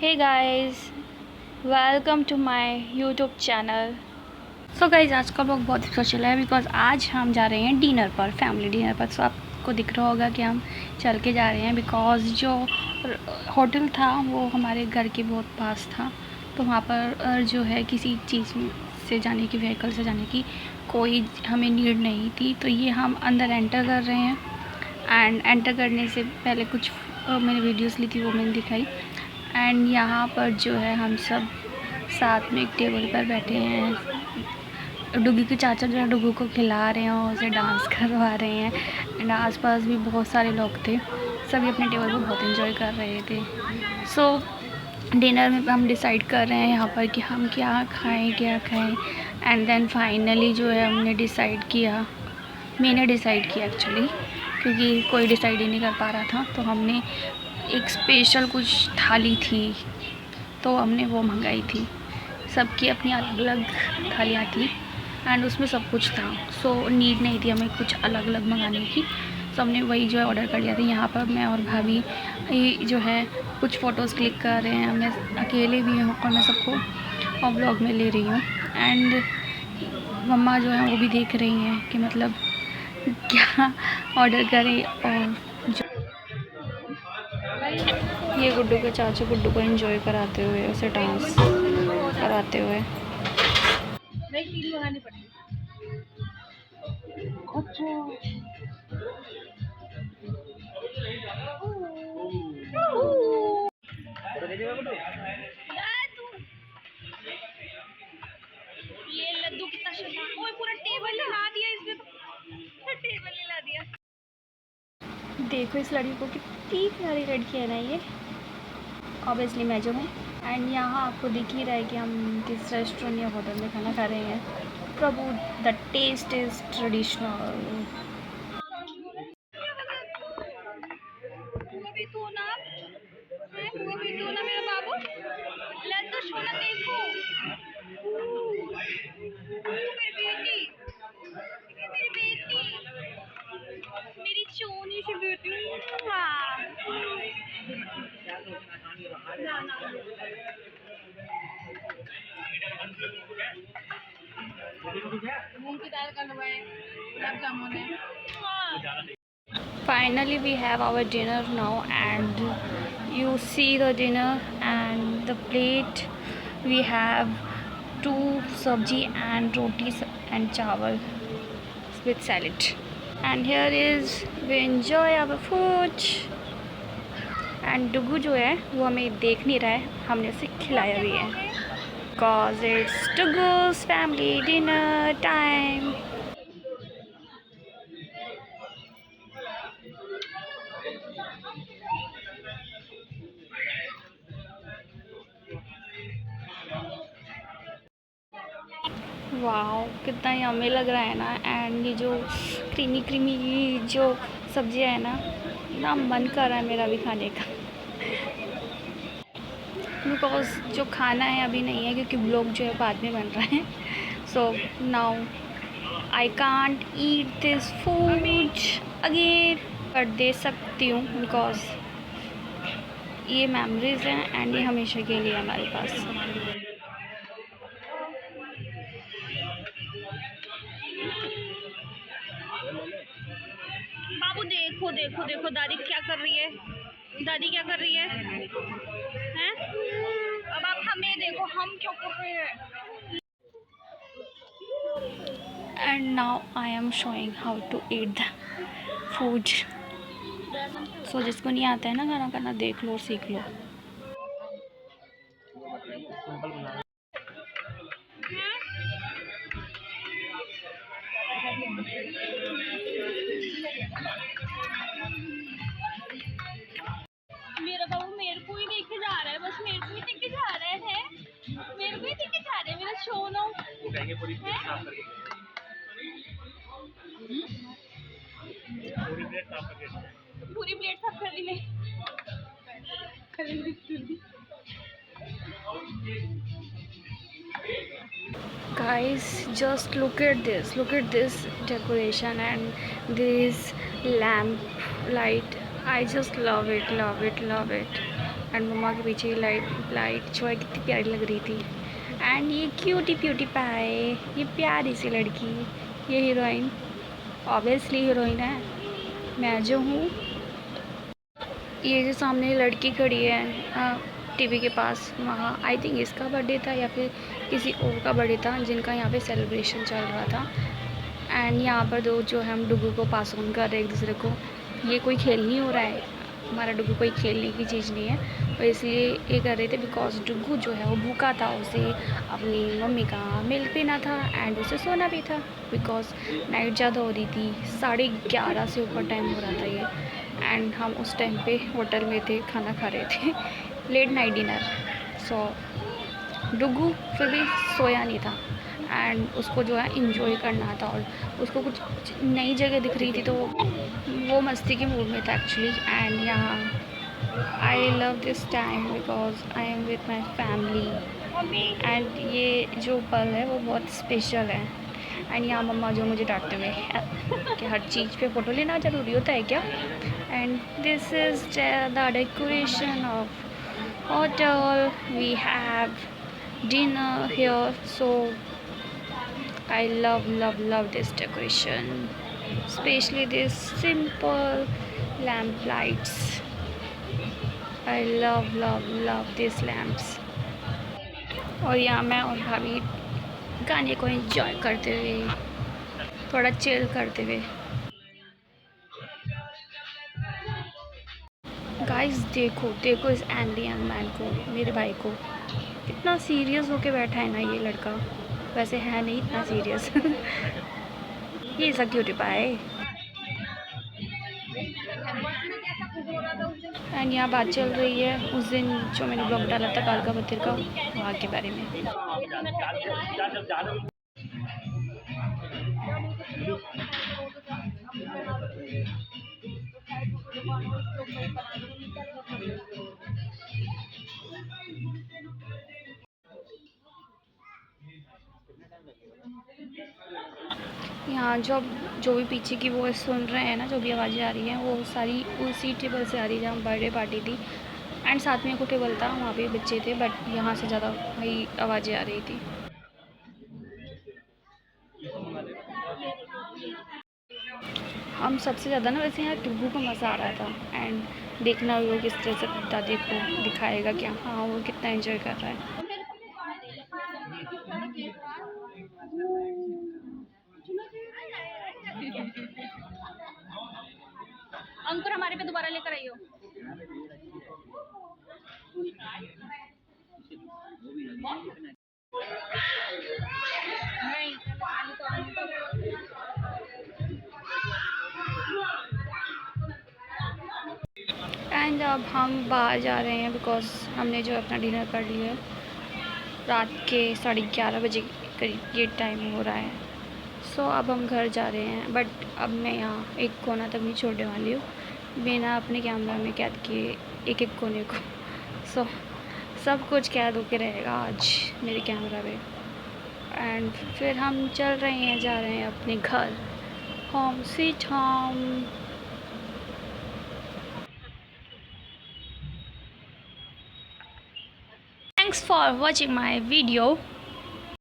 Hey guys, welcome to my YouTube channel. So guys, आज का blog बहुत special है बिकॉज आज हम जा रहे हैं डिनर पर, फैमिली डिनर पर। सो आपको दिख रहा होगा कि हम चल के जा रहे हैं बिकॉज जो होटल था वो हमारे घर के बहुत पास था। तो वहाँ पर जो है किसी चीज़ से जाने की, व्हीकल से जाने की कोई हमें नीड नहीं थी। तो ये हम अंदर एंटर कर रहे हैं एंड एंटर करने से पहले कुछ मैंने वीडियोस ली थी, वो मैंने दिखाई। एंड यहाँ पर जो है हम सब साथ में एक टेबल पर बैठे हैं। डुगी के चाचा जो है डुगू को खिला रहे हैं और उसे डांस करवा रहे हैं। एंड आसपास भी बहुत सारे लोग थे, सभी अपने टेबल पर बहुत एंजॉय कर रहे थे। सो डिनर में हम डिसाइड कर रहे हैं यहाँ पर कि हम क्या खाएं। एंड देन फाइनली जो है हमने डिसाइड किया, मैंने डिसाइड किया एक्चुअली, क्योंकि कोई डिसाइड ही नहीं कर पा रहा था। तो हमने एक स्पेशल कुछ थाली थी तो हमने वो मंगाई थी। सबकी अपनी अलग अलग थालियाँ थी एंड उसमें सब कुछ था। सो नीड नहीं थी हमें कुछ अलग अलग मंगाने की। सो हमने वही जो है ऑर्डर कर लिया था। यहाँ पर मैं और भाभी जो है कुछ फ़ोटोज़ क्लिक कर रहे हैं। मैं अकेले भी हूँ और मैं सबको और ब्लॉग में ले रही हूँ। एंड मम्मा जो है वो भी देख रही हैं कि मतलब क्या ऑर्डर करें। और ये गुड्डू के चाचा गुड्डू को एंजॉय कराते हुए, उसे डांस कराते हुए। ये लड्डू कितना शैतान, ओए पूरा टेबल हिला दिया इसने, तो टेबल हिला दिया। देखो इस लड़की को, कितनी प्यारी लड़की है ना ये। ऑब्वियसली मैं जो हूँ। एंड यहाँ आपको दिख ही रहा है कि हम किस रेस्टोरेंट या होटल में खाना खा रहे हैं। प्रभु, द टेस्ट इज़ ट्रेडिशनल। मेरा बाबू लड्डू सोना देखो, मेरी बेटी, मेरी चोनी सी बेटी। मूंग की दाल का हलवा है, गुलाब जामुन है। Finally we have our dinner now, and you see the dinner and the plate. We have 2 sabji and rotis and chawal with salad. And here is we enjoy our food. And डुगू जो है वो हमें देख नहीं रहा है, हमने उसे खिलाया भी है because it's Dugu's family dinner time. वाह, कितना यम्मी लग रहा है ना। एंड ये जो क्रीमी क्रीमी जो सब्जियां है ना मन कर रहा है मेरा भी खाने का। बिकॉज जो खाना है अभी नहीं है, क्योंकि ब्लॉग जो है बाद में बन रहा है। So now I can't eat this food again, but they सकती हूँ बिकॉज ये मेमोरीज हैं एंड ये हमेशा के लिए हमारे पास। बाबू देखो देखो देखो दादी क्या कर रही है, दादी क्या कर रही है हैं? अब आप हमें देखो हम क्या कर रहे हैं। And now I am showing how to eat the food. So जिसको नहीं आता है ना खाना करना, देख लो और सीख लो। मेरा बाबू मेरे को ही देखे जा रहा है, बस मेरे को ही देखे जा रहा है, मेरे को ही देखे जा रहा है, मेरा शो ना पूरी प्लेट साफ कर दी मैं। Guys, just look at this decoration and this lamp light. I just love it. एंड मम्मा के पीछे लाइट लाइट जो है कितनी प्यारी लग रही थी। एंड ये क्यूटी प्यूटी पाए, ये प्यारी सी लड़की, ये हीरोइन, ऑब्वियसली हीरोइन है, मैं जो हूँ। ये जो सामने लड़की खड़ी है टीवी के पास, वहाँ आई थिंक इसका बर्थडे था या फिर किसी और का बर्थडे था जिनका यहाँ पे सेलिब्रेशन चल रहा था। एंड यहाँ पर दो जो हम डुगू को पास ऑन कर रहे हैं एक दूसरे को। ये कोई खेल नहीं हो रहा है, हमारा डुगू कोई खेलने की चीज़ नहीं है, और इसलिए ये कर रहे थे बिकॉज डुगू जो है वो भूखा था, उसे अपनी मम्मी का मिल्क पीना था एंड उसे सोना भी था बिकॉज नाइट ज़्यादा हो रही थी, 11:30 से ऊपर टाइम हो रहा था ये। एंड हम उस टाइम पे होटल में थे, खाना खा रहे थे, लेट नाइट डिनर। सो डुगू फिर भी सोया नहीं था एंड उसको जो है इंजॉय करना था, और उसको कुछ नई जगह दिख रही थी तो वो मस्ती के मूड में था एक्चुअली। एंड यहाँ I love this time because I am with my family and ये जो पल है वो बहुत स्पेशल है। एंड यहाँ मम्मा जो मुझे डांटते हुए कि हर चीज़ पे फ़ोटो लेना ज़रूरी होता है क्या। And this is the decoration of hotel, we have dinner here, so I love this decoration, especially this simple lamp lights. I love these lamps. और यहाँ मैं और भाभी गाने को एंजॉय करते हुए, थोड़ा चिल करते हुए। गाइस देखो देखो इस एंग्री यंग मैन को, मेरे भाई को, कितना सीरियस होके बैठा है ना ये लड़का, वैसे है नहीं इतना सीरियस। ये सब क्यों टिपा है। एंड यहाँ बात चल रही है उस दिन जो मैंने ब्लॉग डाला था कालका मंदिर का, वहाँ के बारे में। यहाँ जो भी पीछे की वॉइस सुन रहे हैं ना, जो भी आवाज़ें आ रही हैं वो सारी उसी टेबल से आ रही है जहाँ बर्थडे पार्टी थी। एंड साथ में एक टेबल था, वहाँ पे बच्चे थे, बट यहाँ से ज़्यादा वही आवाज़ें आ रही थी। हम सबसे ज़्यादा ना वैसे यहाँ टुब्बू का मज़ा आ रहा था। एंड देखना वो किस तरह से दादी को दिखाएगा क्या, हाँ वो कितना एंजॉय कर रहा है। अंकुर हमारे पे दोबारा लेकर आइयो। एंड अब हम बाहर जा रहे हैं बिकॉज हमने जो अपना डिनर कर लिया है, रात के 11:30 बजे करीब ये टाइम हो रहा है। सो अब हम घर जा रहे हैं, बट अब मैं यहाँ एक कोना तक नहीं छोड़ने वाली हूँ, बिना अपने कैमरा में कैद किए एक एक कोने को। सो सब कुछ कैद होके रहेगा आज मेरे कैमरा में। एंड फिर हम चल रहे हैं, जा रहे हैं अपने घर, home sweet home. Thanks for watching my video.